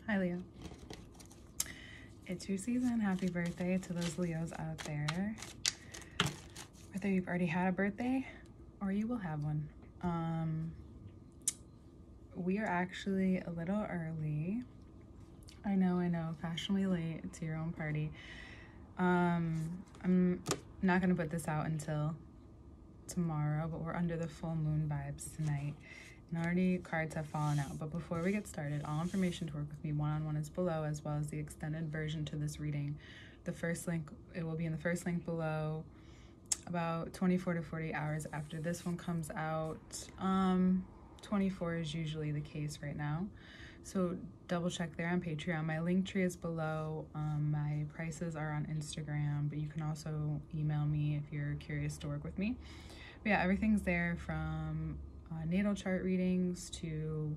Hi, Leo. It's your season. Happy birthday to those Leos out there. Whether you've already had a birthday or you will have one. We are actually a little early. I know, fashionably late to your own party. I'm not gonna put this out until tomorrow, but we're under the full moon vibes tonight. And already cards have fallen out. But before we get started, all information to work with me one-on-one is below, as well as the extended version to this reading. The first link, it will be in the first link below, about 24 to 40 hours after this one comes out. 24 is usually the case right now. So double check there on Patreon. My link tree is below. My prices are on Instagram, but you can also email me if you're curious to work with me. But yeah, everything's there, from natal chart readings to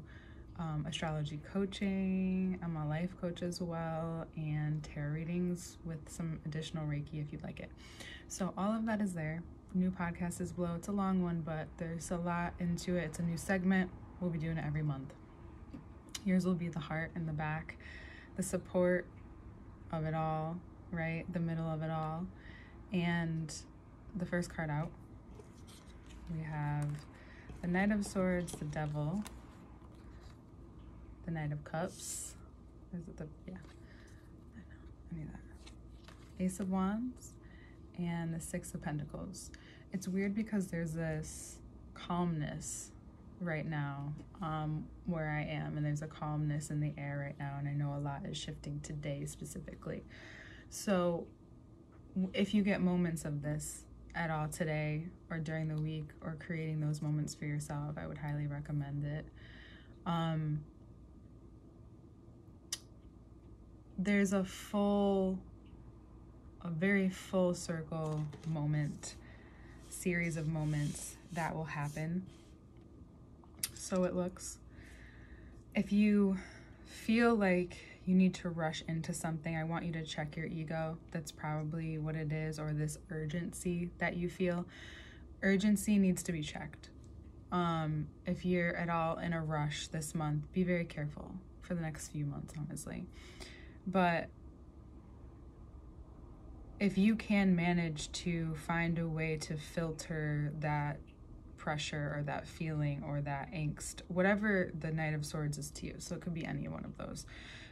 astrology coaching. I'm a life coach as well, and tarot readings with some additional Reiki if you'd like it. So all of that is there. New podcast is below. It's a long one, but there's a lot into it. It's a new segment. We'll be doing it every month. Yours will be the heart and the back, the support of it all, right? The middle of it all. And the first card out, we have the Knight of Swords, the Devil, the Knight of Cups. Is it the, yeah, I knew that. Ace of Wands, and the Six of Pentacles. It's weird because there's this calmness right now where I am, and there's a calmness in the air right now, and I know a lot is shifting today specifically. So if you get moments of this at all today or during the week, or creating those moments for yourself, I would highly recommend it. There's a very full circle moment, series of moments that will happen. So it looks. If you feel like you need to rush into something, I want you to check your ego. That's probably what it is, or this urgency that you feel. Urgency needs to be checked. If you're at all in a rush this month, be very careful for the next few months, honestly. But if you can manage to find a way to filter that pressure or that feeling or that angst, whatever the Knight of Swords is to you, so it could be any one of those,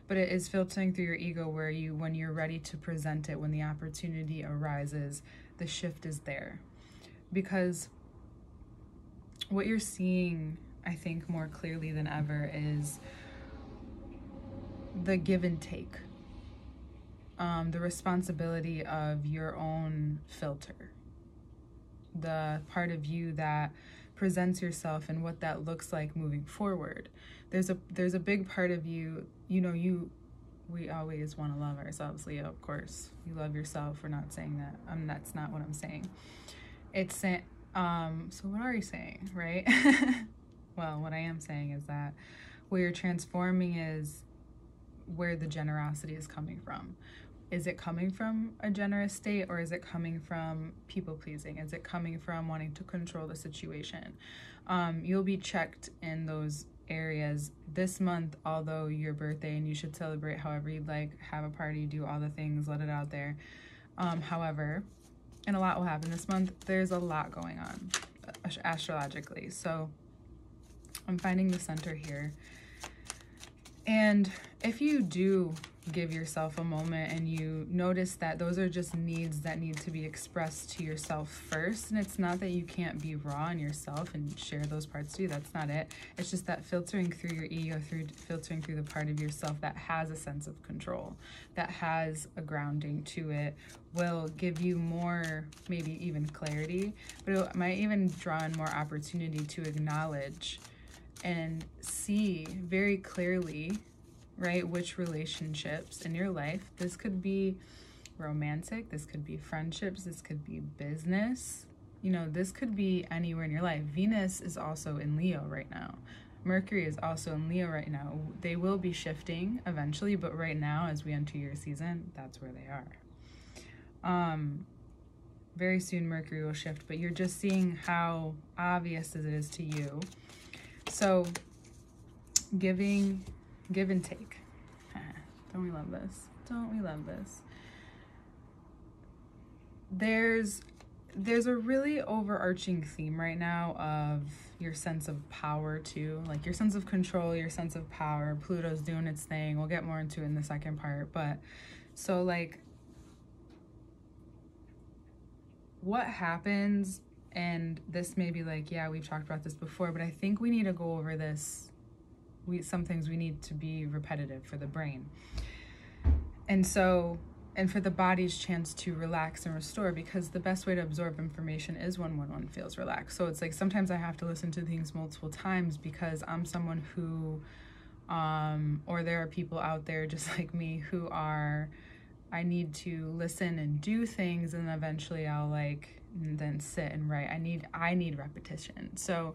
but it is filtering through your ego, where you, when you're ready to present it, when the opportunity arises, the shift is there. Because what you're seeing, I think, more clearly than ever is the give and take, the responsibility of your own filter, the part of you that presents yourself and what that looks like moving forward. There's a big part of you, we always want to love ourselves, Leo, of course. You love yourself. We're not saying that. That's not what I'm saying. It's saying, so what are you saying, right? Well, what I am saying is that where you're transforming is where the generosity is coming from. Is it coming from a generous state, or is it coming from people pleasing? Is it coming from wanting to control the situation? You'll be checked in those areas this month, although your birthday, and you should celebrate however you'd like, have a party, do all the things, let it out there. However, and a lot will happen this month. There's a lot going on astrologically. So I'm finding the center here. And if you do give yourself a moment and you notice that those are just needs that need to be expressed to yourself first, and it's not that you can't be raw in yourself and share those parts too, that's not it. It's just that filtering through your ego, filtering through the part of yourself that has a sense of control, that has a grounding to it, will give you more, maybe even clarity, but it might even draw in more opportunity to acknowledge and see very clearly, right, which relationships in your life, this could be romantic, this could be friendships, this could be business, this could be anywhere in your life. Venus is also in Leo right now. Mercury is also in Leo right now. They will be shifting eventually, but right now, as we enter your season, that's where they are. Very soon Mercury will shift, but you're just seeing how obvious it is to you. So give and take. Don't we love this? Don't we love this? There's a really overarching theme right now of your sense of power too, like your sense of control, your sense of power. Pluto's doing its thing. We'll get more into it in the second part. But so like what happens, and this may be like, yeah, we've talked about this before, but I think we need to go over this. Some things we need to be repetitive for the brain. And for the body's chance to relax and restore, because the best way to absorb information is when one feels relaxed. So it's like sometimes I have to listen to things multiple times because I'm someone who, or there are people out there just like me who are, I need to listen and do things, and eventually I'll then sit and write. I need repetition. So,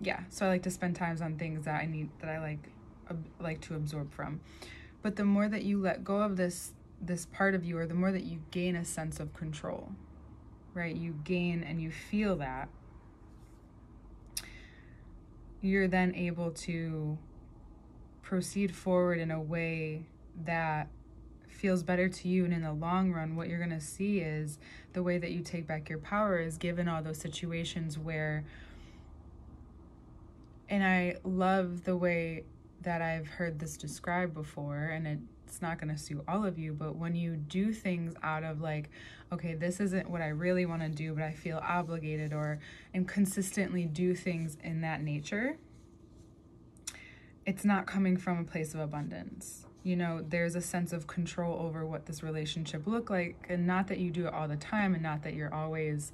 yeah. So I like to spend times on things that I like to absorb from. But the more that you let go of this part of you, or the more that you gain a sense of control, right? You gain and you feel that, you're then able to proceed forward in a way that feels better to you. And in the long run, what you're going to see is the way that you take back your power is given all those situations where, and I love the way that I've heard this described before, and it's not going to suit all of you, but when you do things out of like, okay, this isn't what I really want to do, but I feel obligated, and consistently do things in that nature, it's not coming from a place of abundance. You know, there's a sense of control over what this relationship look like, and not that you do it all the time, and not that you're always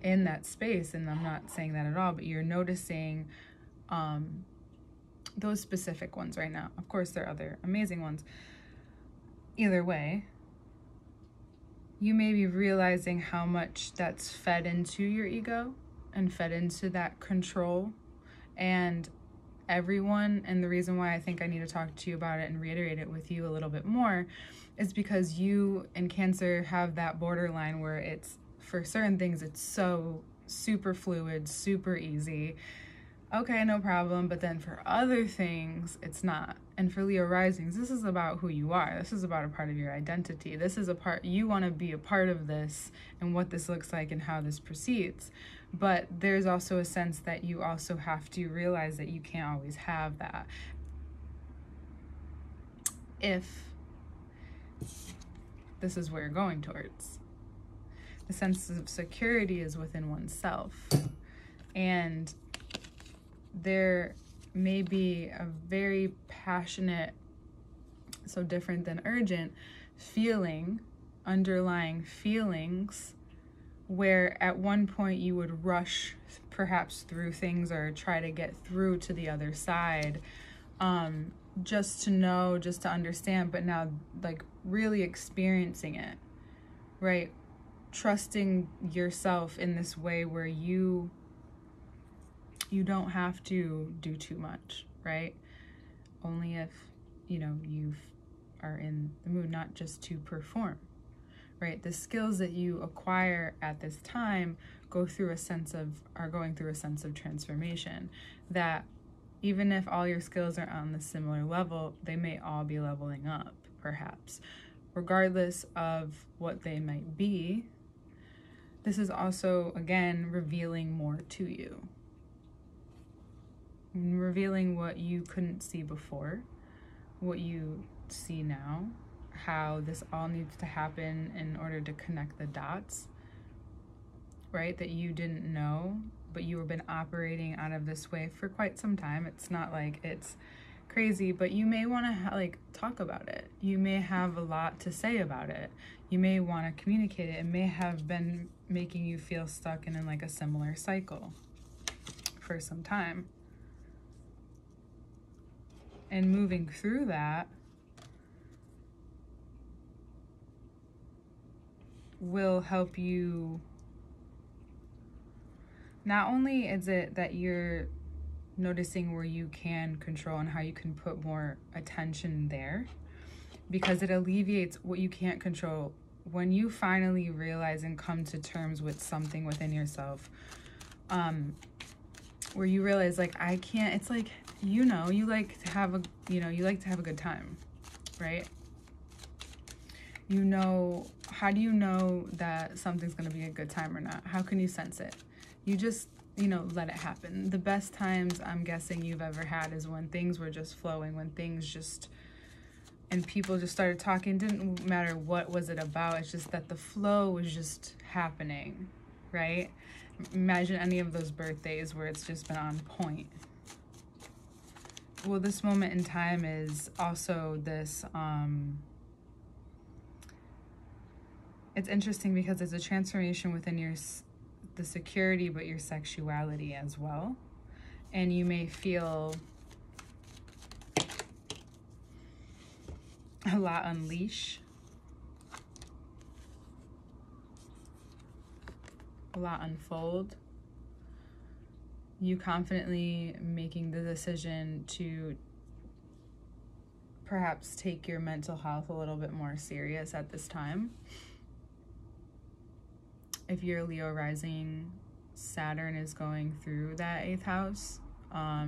in that space, and I'm not saying that at all, but you're noticing those specific ones right now. Of course, there are other amazing ones. Either way, you may be realizing how much that's fed into your ego and fed into that control. And everyone, and the reason why I think I need to talk to you about it and reiterate it with you a little bit more is because you in Cancer have that borderline where it's, for certain things, it's so super fluid, super easy. Okay, no problem. But then for other things, it's not. And for Leo risings, this is about who you are. This is about a part of your identity. This is a part, you want to be a part of this and what this looks like and how this proceeds. But there's also a sense that you also have to realize that you can't always have that. If this is where you're going towards. The sense of security is within oneself. And there may be a very passionate, so different than urgent, feeling, underlying feelings, where at one point you would rush perhaps through things or try to get through to the other side, just to know, just to understand, but now like really experiencing it, right? Trusting yourself in this way where you don't have to do too much, right? Only if, you are in the mood, not just to perform, right? The skills that you acquire at this time are going through a sense of transformation, that even if all your skills are on the similar level, they may all be leveling up, perhaps. Regardless of what they might be, this is also, again, revealing more to you. Revealing what you couldn't see before, what you see now, how this all needs to happen in order to connect the dots, right? That you didn't know, but you have been operating out of this way for quite some time. It's not like it's crazy, but you may want to talk about it. You may have a lot to say about it. You may want to communicate it. It may have been making you feel stuck in like a similar cycle for some time. And moving through that will help you. Not only is it that you're noticing where you can control and how you can put more attention there, because it alleviates what you can't control. When you finally realize and come to terms with something within yourself, where you realize like, I can't, it's like, you like to have a good time, right? You know, how do you know that something's going to be a good time or not? How can you sense it? You just, you know, let it happen. The best times I'm guessing you've ever had is when things were just flowing, when things just, and people just started talking. Didn't matter what was it about. It's just that the flow was just happening, right? Imagine any of those birthdays where it's just been on point. Well, this moment in time is also this, it's interesting because it's a transformation within the security, but your sexuality as well. And you may feel a lot unleash, a lot unfold. You confidently making the decision to perhaps take your mental health a little bit more serious at this time. If you're Leo rising, Saturn is going through that 8th house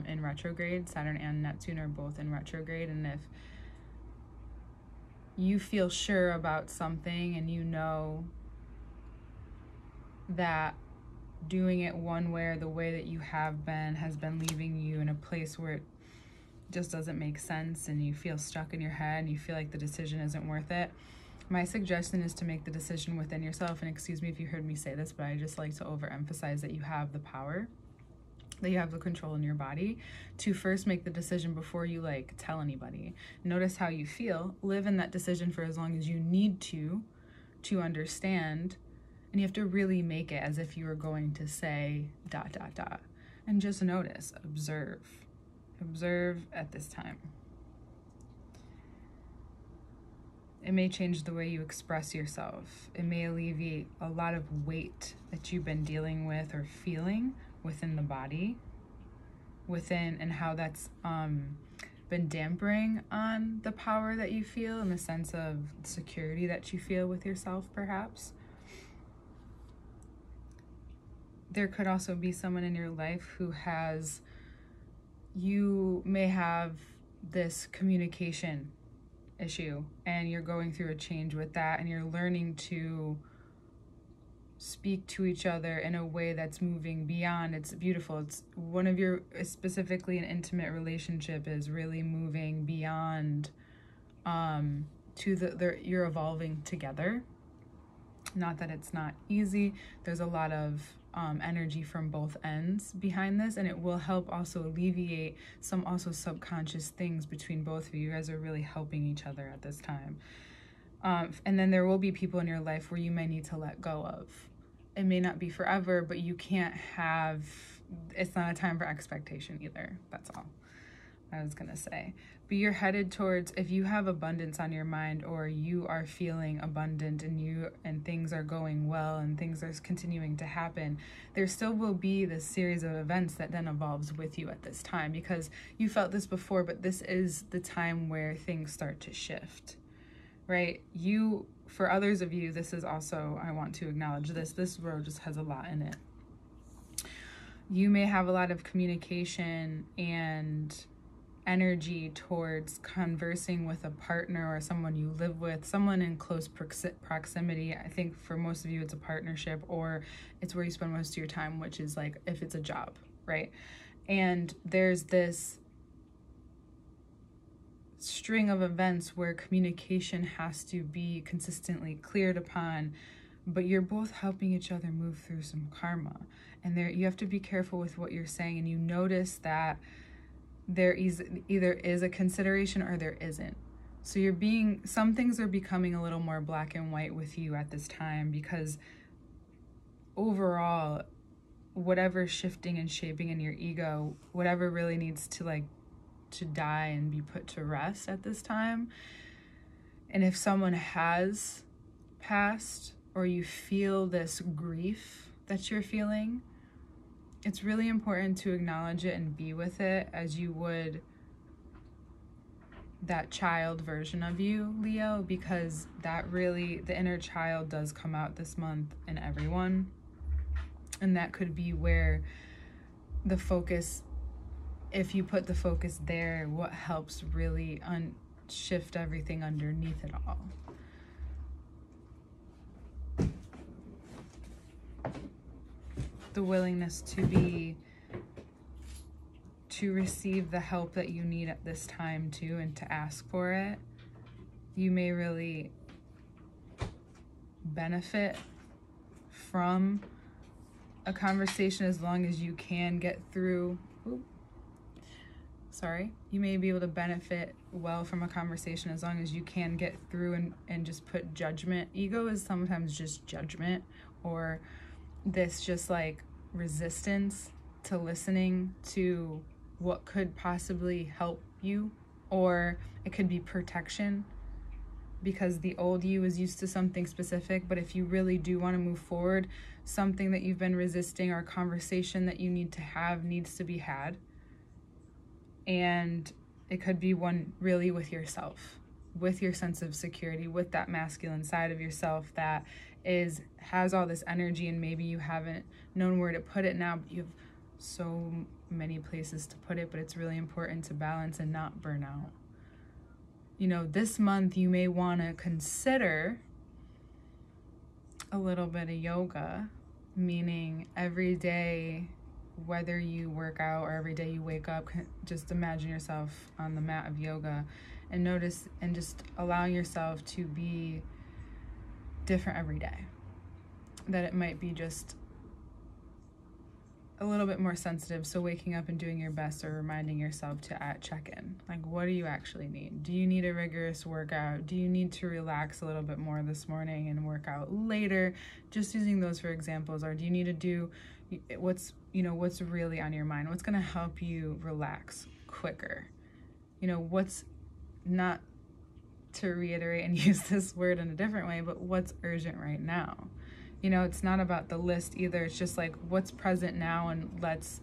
in retrograde. Saturn and Neptune are both in retrograde. And if you feel sure about something and you know that doing it one way or the way that you have been has been leaving you in a place where it just doesn't make sense and you feel stuck in your head and you feel like the decision isn't worth it, my suggestion is to make the decision within yourself. And excuse me if you heard me say this, but I just like to overemphasize that you have the power, that you have the control in your body to first make the decision before you like tell anybody. Notice how you feel, live in that decision for as long as you need to understand. And you have to really make it as if you were going to say ... And just notice, observe at this time. It may change the way you express yourself. It may alleviate a lot of weight that you've been dealing with or feeling within the body, and how that's been dampering on the power that you feel and the sense of security that you feel with yourself, perhaps. There could also be someone in your life who you may have this communication issue and you're going through a change with that and you're learning to speak to each other in a way that's moving beyond. It's beautiful. It's one of your, specifically an intimate relationship, is really moving beyond you're evolving together. Not that it's not easy. There's a lot of energy from both ends behind this, and it will help also alleviate some also subconscious things between both of you. You guys are really helping each other at this time. And then there will be people in your life where you may need to let go of. It may not be forever, but you can't have, it's not a time for expectation either. That's all I was gonna say. But you're headed towards, if you have abundance on your mind, or you are feeling abundant and things are going well and things are continuing to happen, there still will be this series of events that then evolves with you at this time, because you felt this before, but this is the time where things start to shift, right? For others of you, this is also, I want to acknowledge this road just has a lot in it. You may have a lot of communication and energy towards conversing with a partner or someone you live with, someone in close proximity. I think for most of you it's a partnership, or it's where you spend most of your time, which is like if it's a job, right? And there's this string of events where communication has to be consistently cleared upon, but you're both helping each other move through some karma. And you have to be careful with what you're saying, and you notice that there is either is a consideration or there isn't. So some things are becoming a little more black and white with you at this time, because overall, whatever's shifting and shaping in your ego, whatever really needs to die and be put to rest at this time. And if someone has passed, or you feel this grief that you're feeling, it's really important to acknowledge it and be with it as you would that child version of you, Leo, because that really, the inner child does come out this month in everyone. And that could be where the focus, if you put the focus there, what helps really shift everything underneath it all. The willingness to receive the help that you need at this time too, and to ask for it. You may really benefit from a conversation as long as you can get through. You may be able to benefit well from a conversation as long as you can get through and just put judgment. Ego is sometimes just judgment, or this just like resistance to listening to what could possibly help you, or it could be protection because the old you is used to something specific. But if you really do want to move forward, something that you've been resisting or a conversation that you need to have needs to be had. And it could be one really with yourself, with your sense of security, with that masculine side of yourself that has all this energy, and maybe you haven't known where to put it now, but you have so many places to put it. But it's really important to balance and not burn out. You know, this month you may want to consider a little bit of yoga, meaning every day, whether you work out or every day you wake up, just imagine yourself on the mat of yoga and notice, and just allowing yourself to be different every day. That it might be just a little bit more sensitive. So waking up and doing your best, or reminding yourself to check in. Like, what do you actually need? Do you need a rigorous workout? Do you need to relax a little bit more this morning and work out later? Just using those for examples. Or do you need to do what's really on your mind? What's going to help you relax quicker? What's, not to reiterate and use this word in a different way, but what's urgent right now? It's not about the list either. It's just like what's present now, and let's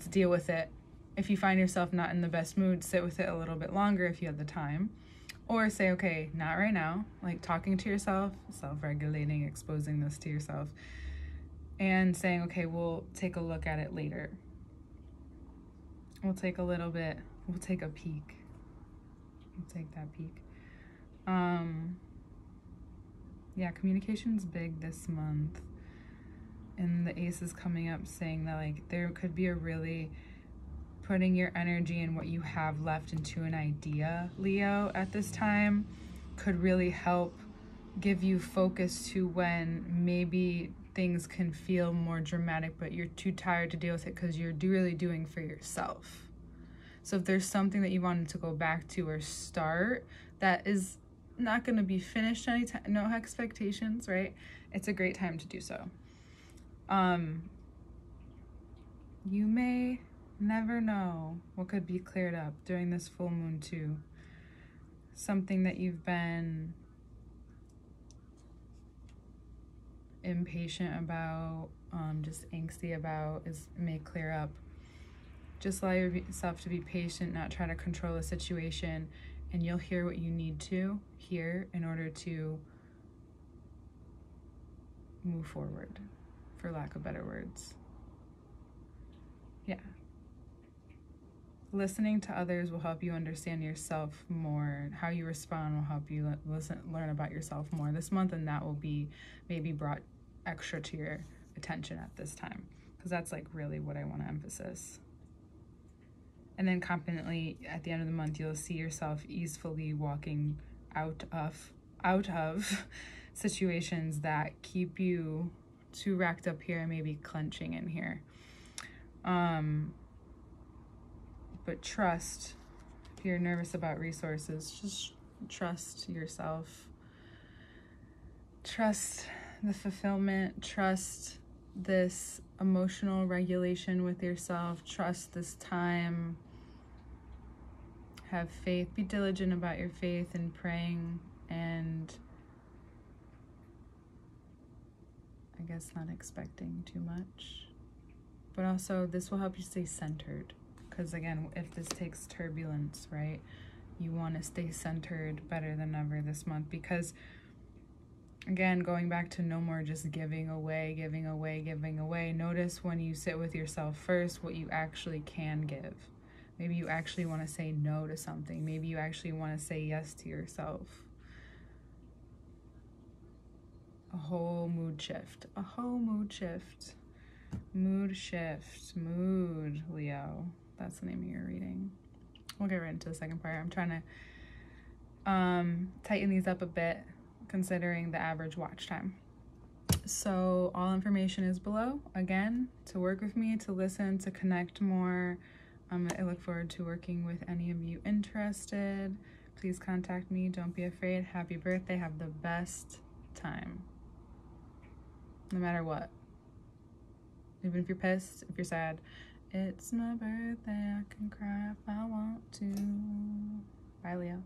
deal with it. If you find yourself not in the best mood, sit with it a little bit longer if you have the time, or say, okay, not right now, like talking to yourself, self-regulating, exposing this to yourself, and saying, okay, we'll take a look at it later. We'll take a peek. We'll take that peek. Yeah, communication's big this month. And the ace is coming up saying that like there could be a really putting your energy and what you have left into an idea, Leo, at this time could really help give you focus to when maybe things can feel more dramatic, but you're too tired to deal with it because you're really doing for yourself. So if there's something that you wanted to go back to or start that is not going to be finished anytime, no expectations, right? It's a great time to do so. You may never know what could be cleared up during this full moon too. Something that you've been impatient about, just angsty about, may clear up. Just allow yourself to be patient, not try to control the situation, and you'll hear what you need to hear in order to move forward, for lack of better words. Yeah. Listening to others will help you understand yourself more. How you respond will help you learn about yourself more this month, and that will be maybe brought extra to your attention at this time, because that's like really what I want to emphasize. And then confidently at the end of the month, you'll see yourself easily walking out of situations that keep you too racked up here and maybe clenching in here. But trust, if you're nervous about resources, just trust yourself. Trust the fulfillment, trust this emotional regulation with yourself, trust this time. Have faith, be diligent about your faith and praying, and I guess not expecting too much. But also this will help you stay centered, because again, if this takes turbulence, right, you want to stay centered better than ever this month, because again, going back to no more just giving away. Notice when you sit with yourself first what you actually can give. Maybe you actually want to say no to something. Maybe you actually want to say yes to yourself. A whole mood shift. A whole mood shift. Mood shift. Mood, Leo. That's the name of your reading. We'll get right into the second part. I'm trying to tighten these up a bit, considering the average watch time. So all information is below. Again, to work with me, to listen, to connect more. I look forward to working with any of you interested. Please contact me. Don't be afraid. Happy birthday. Have the best time. No matter what. Even if you're pissed, if you're sad. It's my birthday. I can cry if I want to. Bye, Leo.